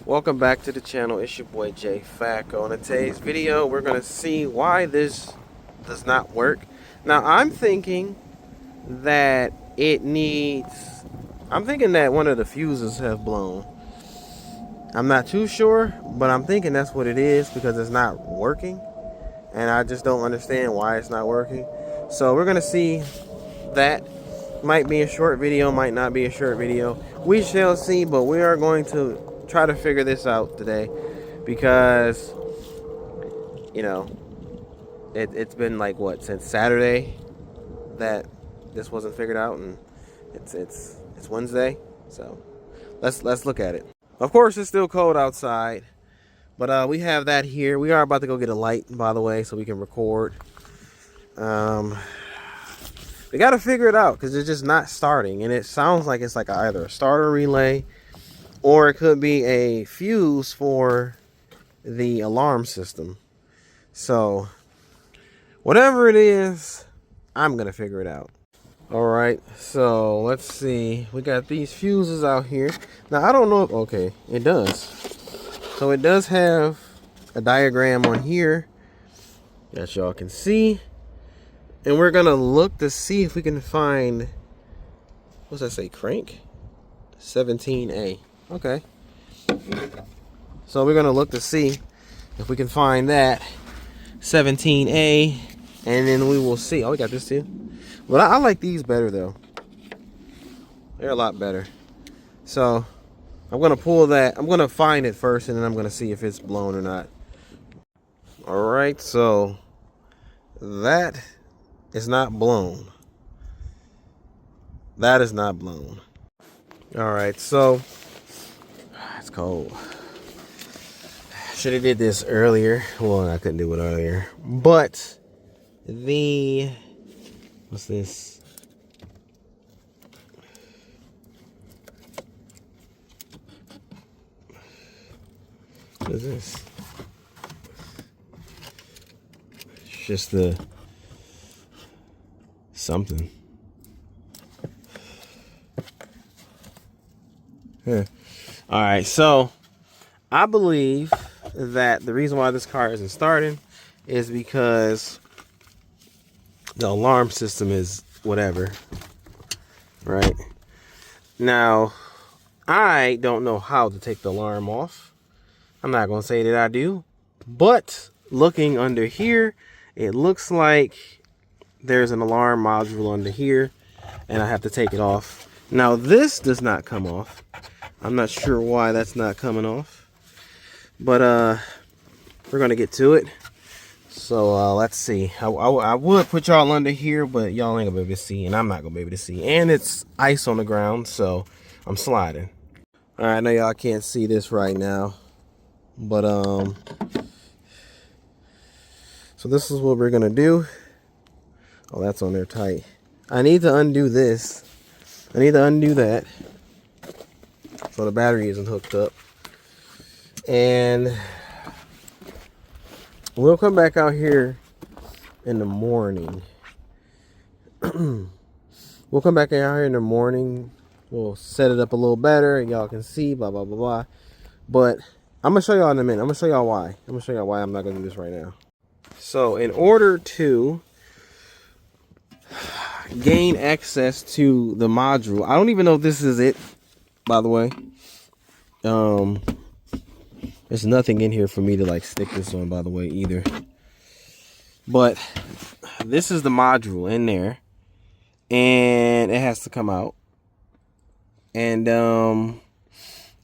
Welcome back to the channel. It's your boy Jay Facco. In today's video, we're going to see why this does not work. Now, I'm thinking that I'm thinking that one of the fuses have blown. I'm not too sure, but I'm thinking that's what it is because it's not working. And I just don't understand why it's not working. So we're going to see that. Might be a short video, might not be a short video. We shall see, but we are going to try to figure this out today because, you know, it's been like what, since Saturday that this wasn't figured out, and it's Wednesday. So let's look at it. Of course, it's still cold outside, but we have that here. We are about to go get a light, by the way, so we can record. We got to figure it out because it's just not starting. And it sounds like it's like either a starter relay or it could be a fuse for the alarm system. So whatever it is, I'm going to figure it out. All right. So let's see. We got these fuses out here. Now, I don't know. Okay, it does. So it does have a diagram on here that y'all can see. And we're going to look to see if we can find, what's that say, crank? 17A. Okay. So we're going to look to see if we can find that 17A. And then we will see. Oh, we got this too. But I like these better, though. They're a lot better. So I'm going to pull that. I'm going to find it first, and then I'm going to see if it's blown or not. All right. So that is not blown. That is not blown. All right, so it's cold. Should have did this earlier. Well, I couldn't do it earlier. But what's this? What is this? It's just the something. Yeah. All right, so I believe that the reason why this car isn't starting is because the alarm system is whatever. Right now, I don't know how to take the alarm off. I'm not gonna say that I do, but looking under here, it looks like there's an alarm module under here, and I have to take it off. Now this does not come off. I'm not sure why that's not coming off, but we're gonna get to it. So let's see. I would put y'all under here, but y'all ain't gonna be able to see, and I'm not gonna be able to see. And it's ice on the ground, so I'm sliding. All right, I know y'all can't see this right now, but so this is what we're gonna do. Oh, that's on there tight. I need to undo this. I need to undo that so the battery isn't hooked up. And we'll come back out here in the morning. We'll come back out here in the morning. We'll set it up a little better and y'all can see, blah, blah, blah, blah. But I'm going to show y'all in a minute. I'm going to show y'all why. I'm going to show y'all why I'm not going to do this right now. So in order to gain access to the module, I don't even know if this is it, by the way. There's nothing in here for me to like stick this on, by the way, either. But this is the module in there, and it has to come out. And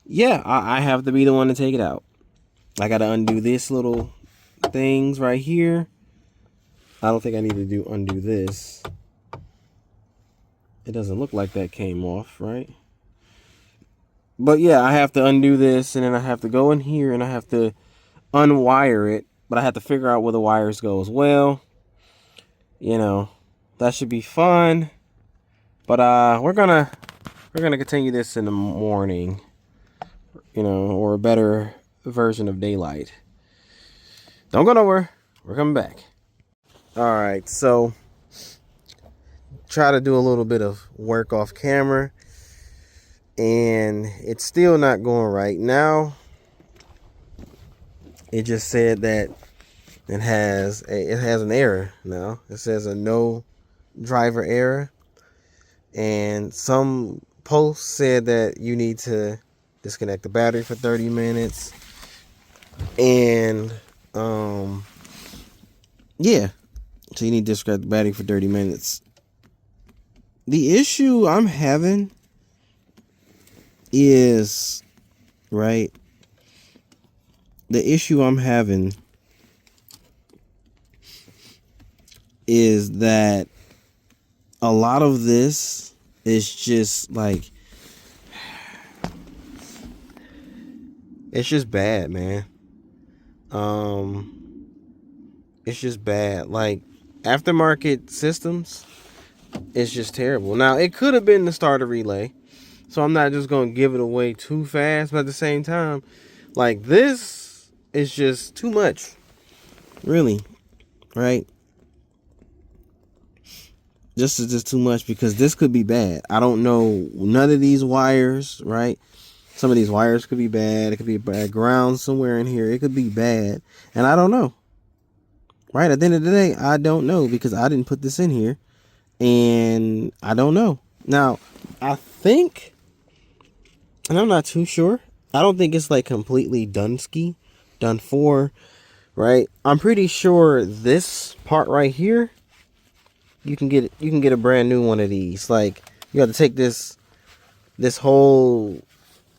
yeah, I have to be the one to take it out. I got to undo this little things right here. I don't think I need to undo this. It doesn't look like that came off, right? But yeah, I have to undo this, and then I have to go in here, and I have to unwire it. But I have to figure out where the wires go as well. You know, that should be fun. But we're gonna continue this in the morning. You know, or a better version of daylight. Don't go nowhere. We're coming back. All right, so try to do a little bit of work off camera, and it's still not going right now. it just said that it has an error now. It says a no driver error, and some posts said that you need to disconnect the battery for 30 minutes, and yeah, so you need to disconnect the battery for 30 minutes. The issue I'm having is, right, the issue I'm having is that a lot of this is just like, it's just bad, man. It's just bad. Like, aftermarket systems, it's just terrible. Now, it could have been the starter relay, so I'm not just gonna give it away too fast, but at the same time, like, this is just too much, really, right? This is just too much, because this could be bad. I don't know none of these wires, right? Some of these wires could be bad. It could be a bad ground somewhere in here. It could be bad, and I don't know. Right? At the end of the day, I don't know, because I didn't put this in here, and I don't know. Now, I think, and I'm not too sure, I don't think it's like completely done for, right? I'm pretty sure this part right here, you can get a brand new one of these. Like, you have to take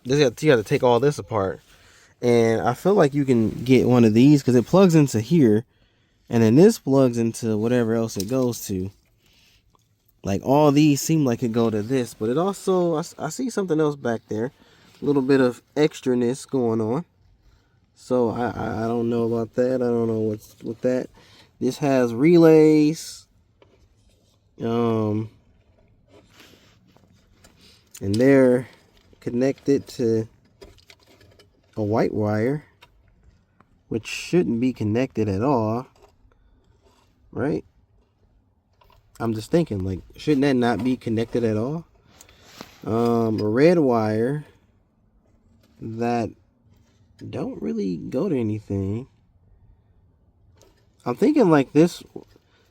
you have to take all this apart, and I feel like you can get one of these because it plugs into here, and then this plugs into whatever else it goes to. Like, all these seem like it go to this, but it also, I see something else back there, a little bit of extraness going on. So I don't know about that. I don't know what's with that. This has relays, and they're connected to a white wire, which shouldn't be connected at all, right? I'm just thinking, like, shouldn't that not be connected at all? A red wire that don't really go to anything. I'm thinking like this.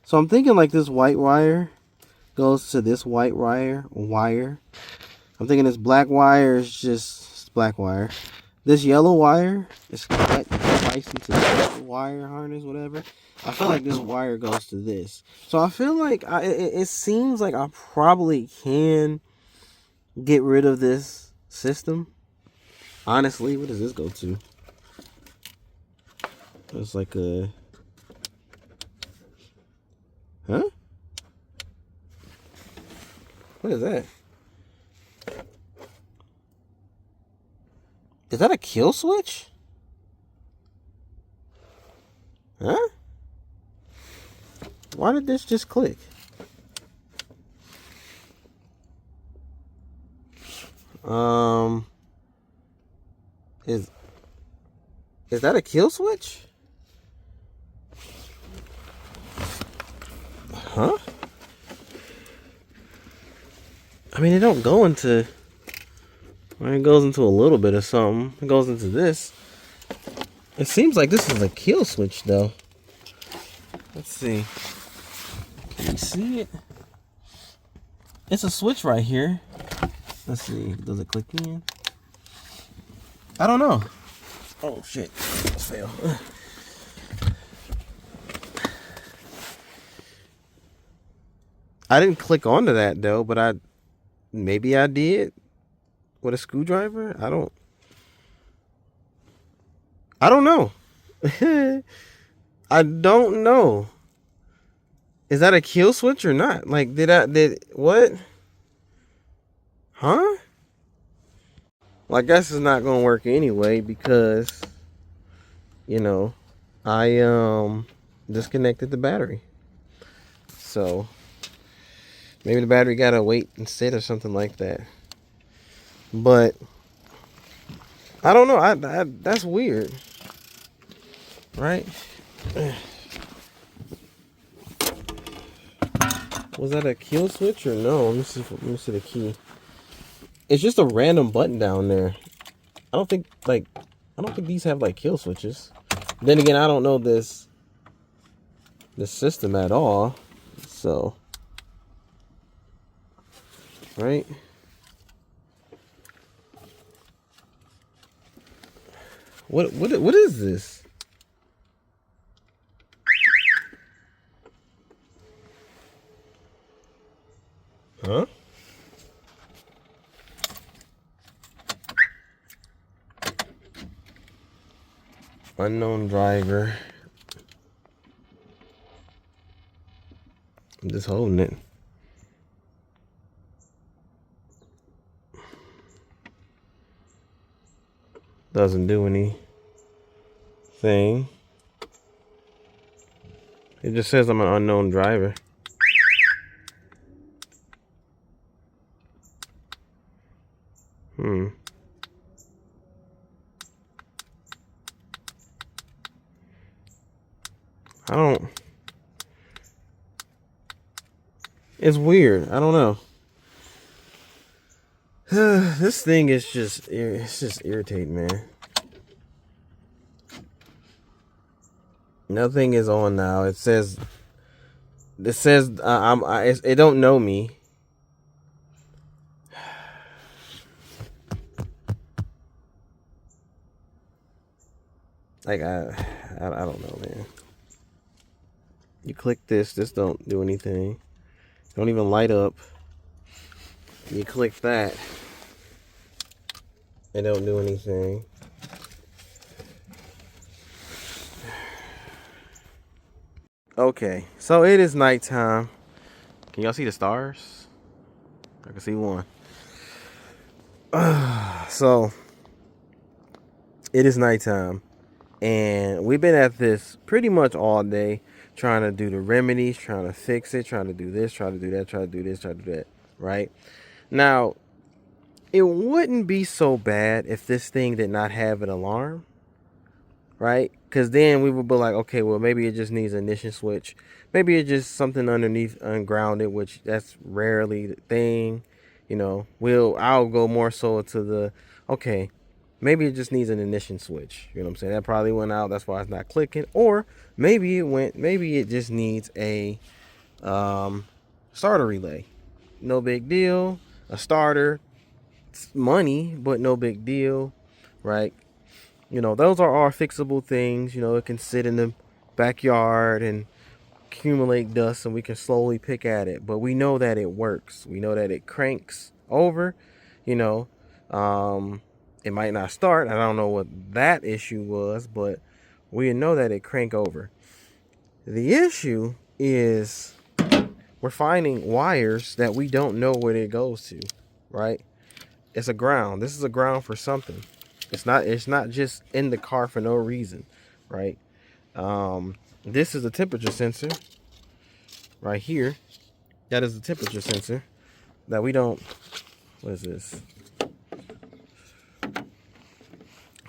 So I'm thinking like this white wire goes to this white wire. I'm thinking this black wire is just black wire. This yellow wire is spliced into the wire harness, whatever. I feel like this wire goes to this. So I feel like it seems like I probably can get rid of this system. Honestly, what does this go to? It's like a... Huh? What is that? Is that a kill switch? Huh? Why did this just click? Is that a kill switch? Huh? I mean, it don't go into... Well, it goes into a little bit of something. It goes into this. It seems like this is a kill switch, though. Let's see. Can you see it? It's a switch right here. Let's see. Does it click in? I don't know. Oh, shit. Let's fail. I didn't click onto that, though, but maybe I did with a screwdriver. I don't know. I don't know. Is that a kill switch or not? Like, what? Huh? Well, I guess it's not gonna work anyway, because, you know, I disconnected the battery. So maybe the battery gotta wait and sit or something like that. But I don't know. That's weird, right? Was that a kill switch or no? Let me see the key. It's just a random button down there. I don't think these have like kill switches. Then again, I don't know this system at all. So, right? What is this? Huh? Unknown driver. I'm just holding it. Doesn't do anything. It just says I'm an unknown driver. I don't. It's weird. I don't know. This thing is it's just irritating, man. Nothing is on now. It says it don't know me. Like I don't know, man. You click this don't do anything. Don't even light up. You click that, it don't do anything. Okay, so it is nighttime. Can y'all see the stars? I can see one. So it is nighttime, and we've been at this pretty much all day, trying to do the remedies, trying to fix it, trying to do this, trying to do that, trying to do this, trying to do that. Right now, it wouldn't be so bad if this thing did not have an alarm, right? Because then we would be like, okay, well, maybe it just needs an ignition switch. Maybe it's just something underneath ungrounded, which that's rarely the thing. You know, I'll go more so to the, okay, maybe it just needs an ignition switch. You know what I'm saying? That probably went out. That's why it's not clicking. Or maybe it just needs a starter relay. No big deal. A starter, money, but no big deal, right? You know, those are all fixable things. You know, it can sit in the backyard and accumulate dust, and we can slowly pick at it. But we know that it works. We know that it cranks over. You know, it might not start. I don't know what that issue was, but we know that it crank over. The issue is we're finding wires that we don't know where it goes to, right? It's a ground. This is a ground for something. It's not just in the car for no reason, right? This is a temperature sensor right here. That is the temperature sensor that we don't, what is this?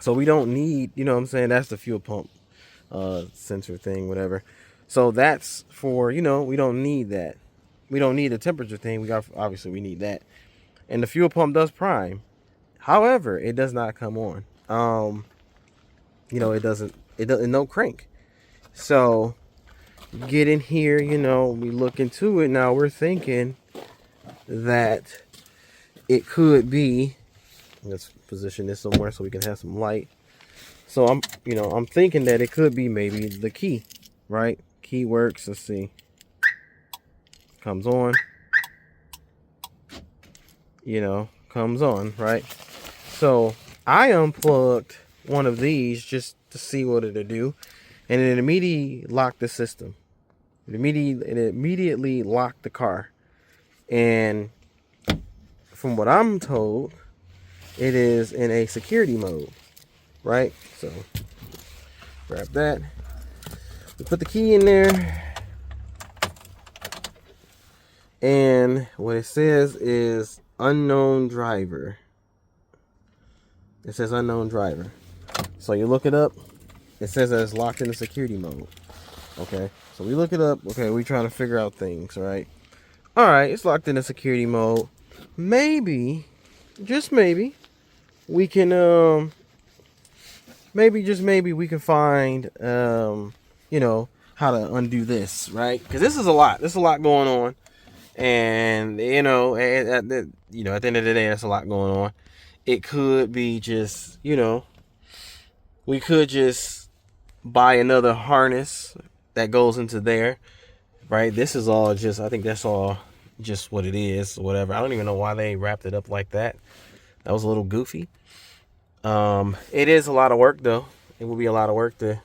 So we don't need, you know what I'm saying? That's the fuel pump sensor thing, whatever. So that's for, you know, we don't need that. We don't need the temperature thing. Obviously we need that. And the fuel pump does prime. However, it does not come on. You know, it doesn't no crank. So get in here, you know, we look into it. Now we're thinking that it could be, let's position this somewhere so we can have some light. So I'm thinking that it could be maybe the key, right? Key works. Let's see. Comes on. You know, comes on, right? So I unplugged one of these just to see what it'll do, and it immediately locked the system. It immediately locked the car. And from what I'm told, it is in a security mode, right? So grab that. We put the key in there, and what it says is unknown driver. It says unknown driver. So you look it up. It says that it's locked in the security mode. Okay. So we look it up. Okay, we trying to figure out things, right? All right, it's locked in the security mode. Maybe, just maybe, we can maybe, just maybe, we can find, you know, how to undo this, right? Because this is a lot. There's a lot going on. And, you know, at the end of the day, that's a lot going on. It could be just, you know, we could just buy another harness that goes into there, right? This is all just, I think that's all just what it is, whatever. I don't even know why they wrapped it up like that. That was a little goofy. It is a lot of work, though. It will be a lot of work to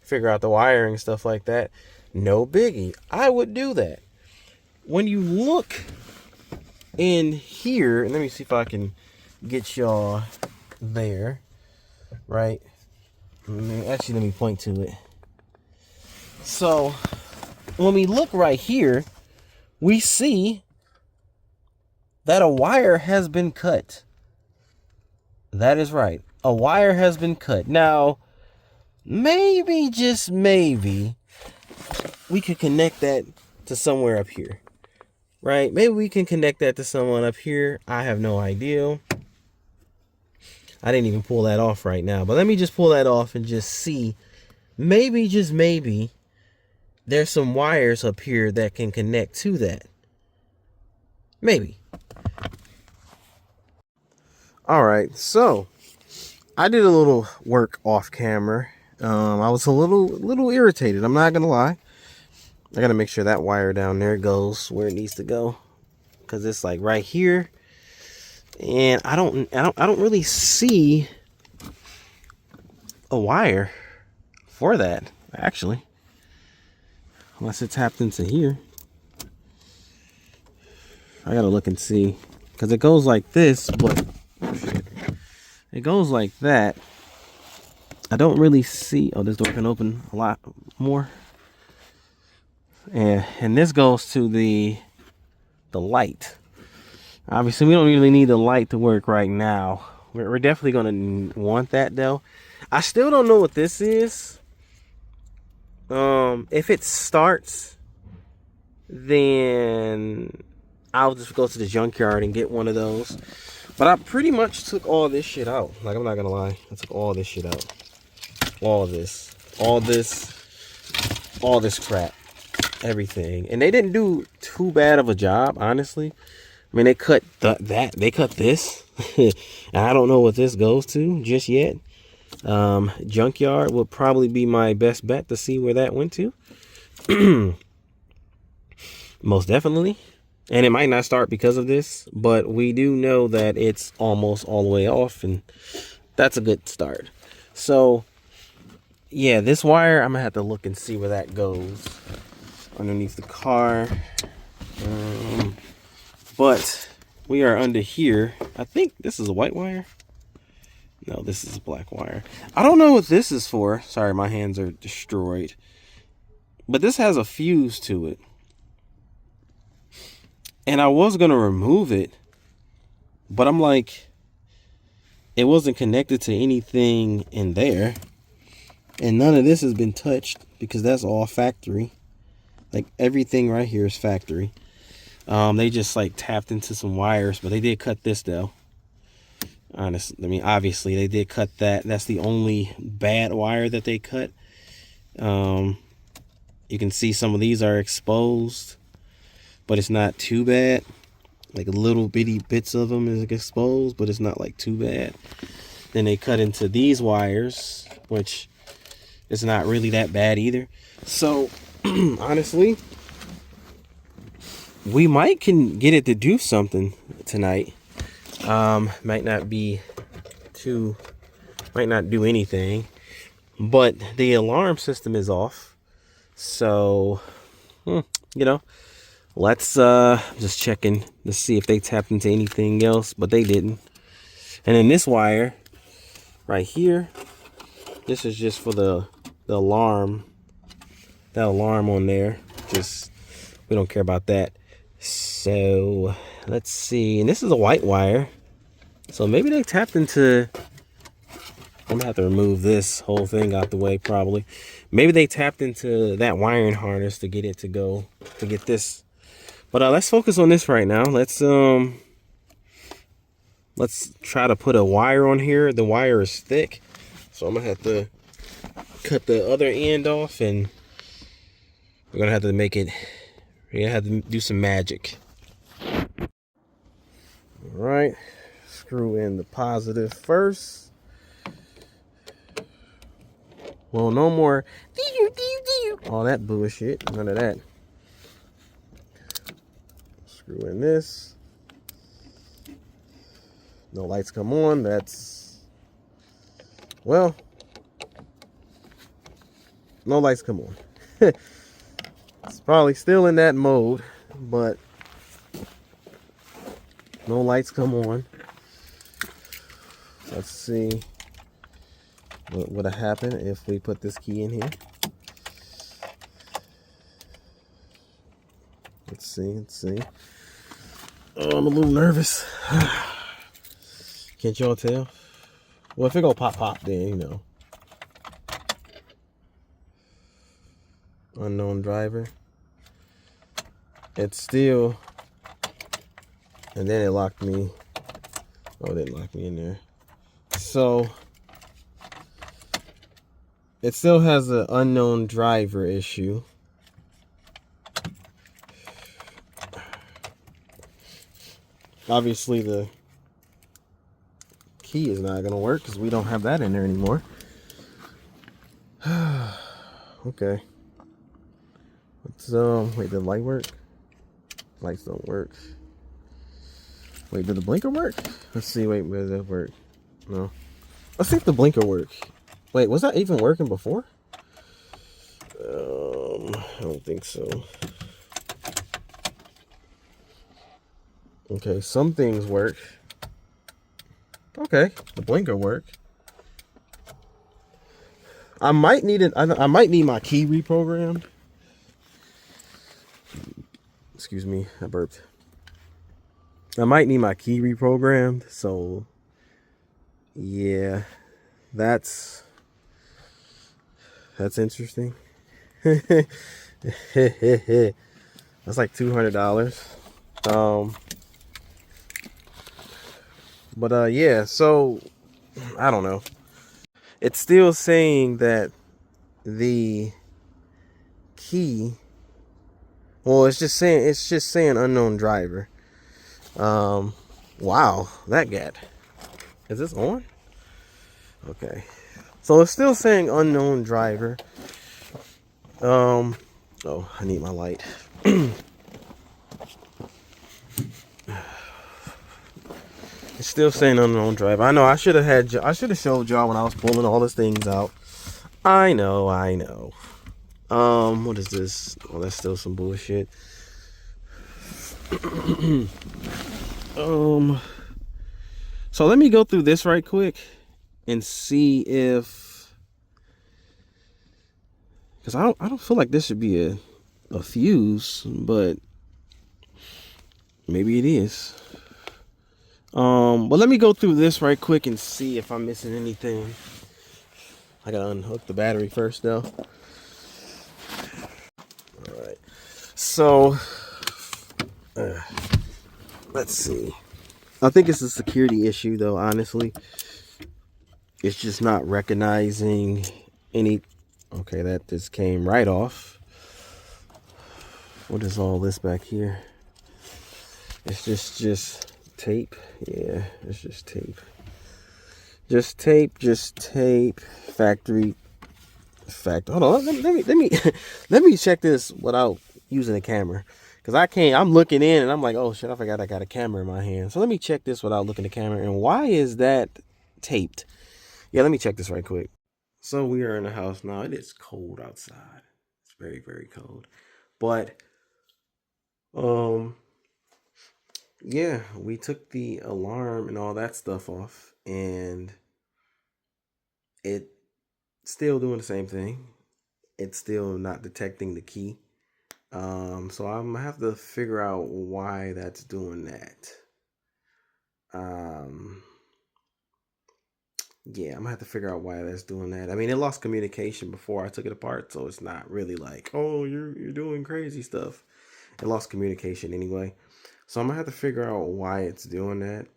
figure out the wiring and stuff like that. No biggie. I would do that. When you look in here, and let me see if I can get y'all there, right? Actually, let me point to it. So, when we look right here, we see that a wire has been cut. That is right. A wire has been cut. Now, maybe, just maybe, we could connect that to somewhere up here. Right? Maybe we can connect that to someone up here. I have no idea. I didn't even pull that off right now. But let me just pull that off and just see. Maybe, just maybe, there's some wires up here that can connect to that. Maybe. All right, so I did a little work off camera. I was a little irritated. I'm not gonna lie. I gotta make sure that wire down there goes where it needs to go, because it's like right here, and I don't really see a wire for that actually, unless it's tapped into here. I gotta look and see, because it goes like this, but it goes like that. I don't really see. Oh, this door can open a lot more. And this goes to the light. Obviously, we don't really need the light to work right now. We're definitely going to want that, though. I still don't know what this is. If it starts, then I'll just go to the junkyard and get one of those. But I pretty much took all this shit out. Like, I'm not going to lie. I took all this shit out. All this crap. Everything. And they didn't do too bad of a job, honestly. I mean, they cut they cut this. And I don't know what this goes to just yet. Junkyard would probably be my best bet to see where that went to. Most definitely. And it might not start because of this, but we do know that it's almost all the way off, and that's a good start. So, yeah, this wire, I'm going to have to look and see where that goes underneath the car. But we are under here. I think this is a white wire. No, this is a black wire. I don't know what this is for. Sorry, my hands are destroyed. But this has a fuse to it. And I was going to remove it, but I'm like, it wasn't connected to anything in there. And none of this has been touched because that's all factory. Like, everything right here is factory. They just like tapped into some wires, but they did cut this though. Honestly, I mean, obviously they did cut that. That's the only bad wire that they cut. You can see some of these are exposed, but it's not too bad. Like, little bitty bits of them is exposed, but it's not like too bad. Then they cut into these wires, which is not really that bad either. So honestly, we can get it to do something tonight. Might not do anything, but the alarm system is off. So, you know, let's just checking to see if they tapped into anything else, but they didn't. And then this wire right here, this is just for the alarm. That alarm on there, just, we don't care about that. So let's see. And this is a white wire, so maybe they tapped into, I'm gonna have to remove this whole thing out the way probably. Maybe they tapped into that wiring harness to get it to go, to get this. But let's focus on this right now. Let's try to put a wire on here. The wire is thick, So I'm gonna have to cut the other end off, and we're gonna have to make it. We're gonna have to do some magic. All right, screw in the positive first. Well, no more all that bullshit. None of that. Screw in this. No lights come on. That's, well, no lights come on. It's probably still in that mode, but no lights come on. Let's see what would have happened if we put this key in here. Let's see. Oh, I'm a little nervous. Can't y'all tell? Well, if it go pop, then, you know. Unknown driver. It's still, and then it locked me. Oh, it didn't lock me in there. So it still has an unknown driver issue. Obviously the key is not gonna work because we don't have that in there anymore. Okay. Let's wait, did the light work? Lights don't work. Wait, did the blinker work? Let's see, wait, does it work? No. Let's see if the blinker works. Wait, was that even working before? I don't think so. Okay, some things work. Okay, the blinker worked. I might need it. I might need my key reprogrammed. Excuse me, I burped. I might need my key reprogrammed. So, yeah, that's interesting. That's like $200. But yeah, so I don't know. It's still saying that the key, well, it's just saying unknown driver. Wow, that gat. Is this on? Okay. So it's still saying unknown driver. Oh, I need my light. It's still saying unknown driver. I know I should have showed y'all when I was pulling all these things out. I know. What is this? Oh, that's still some bullshit. So let me go through this right quick and see if, because I don't feel like this should be a fuse, but maybe it is. But let me go through this right quick and see if I'm missing anything. I gotta unhook the battery first though. Alright. So let's see. I think it's a security issue though, honestly. It's just not recognizing any. Okay, that just came right off. What is all this back here? It's just tape. Yeah, it's just tape. Just tape. Factory. Hold on. Let me check this without using a camera. Because I can't. I'm looking in and I'm like, oh shit, I forgot I got a camera in my hand. So let me check this without looking at the camera. And why is that taped? Yeah, let me check this right quick. So we are in the house now. It is cold outside. It's very, very cold. But yeah, we took the alarm and all that stuff off, and it's still doing the same thing. It's still not detecting the key. So I'm gonna have to figure out why that's doing that. Yeah, I'm gonna have to figure out why that's doing that. I mean, it lost communication before I took it apart, so it's not really like, oh, you're doing crazy stuff. It lost communication anyway. So I'm gonna have to figure out why it's doing that.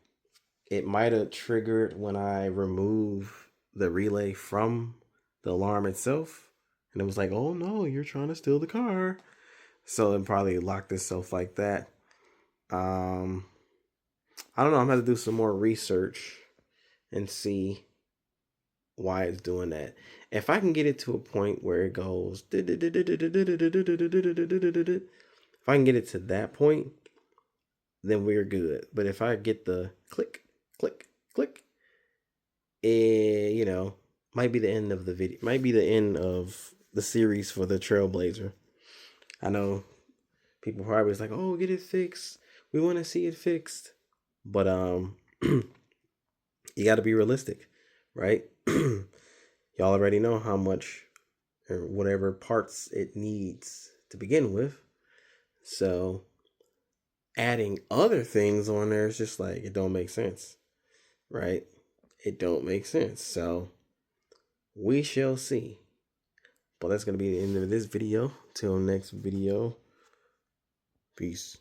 It might have triggered when I remove the relay from the alarm itself, and it was like, oh no, you're trying to steal the car. So it probably locked itself like that. um I don't know, I'm gonna do some more research and see why it's doing that. If I can get it to a point where it goes, if I can get it to that point, then we're good. But if I get the click, click, click, it might be the end of the video, might be the end of the series for the Trailblazer. I know people probably was like, oh, get it fixed. We want to see it fixed. But you got to be realistic, right? Y'all already know how much or whatever parts it needs to begin with. So adding other things on there is just like, it don't make sense, right? It don't make sense. So we shall see. But that's going to be the end of this video. Till next video. Peace.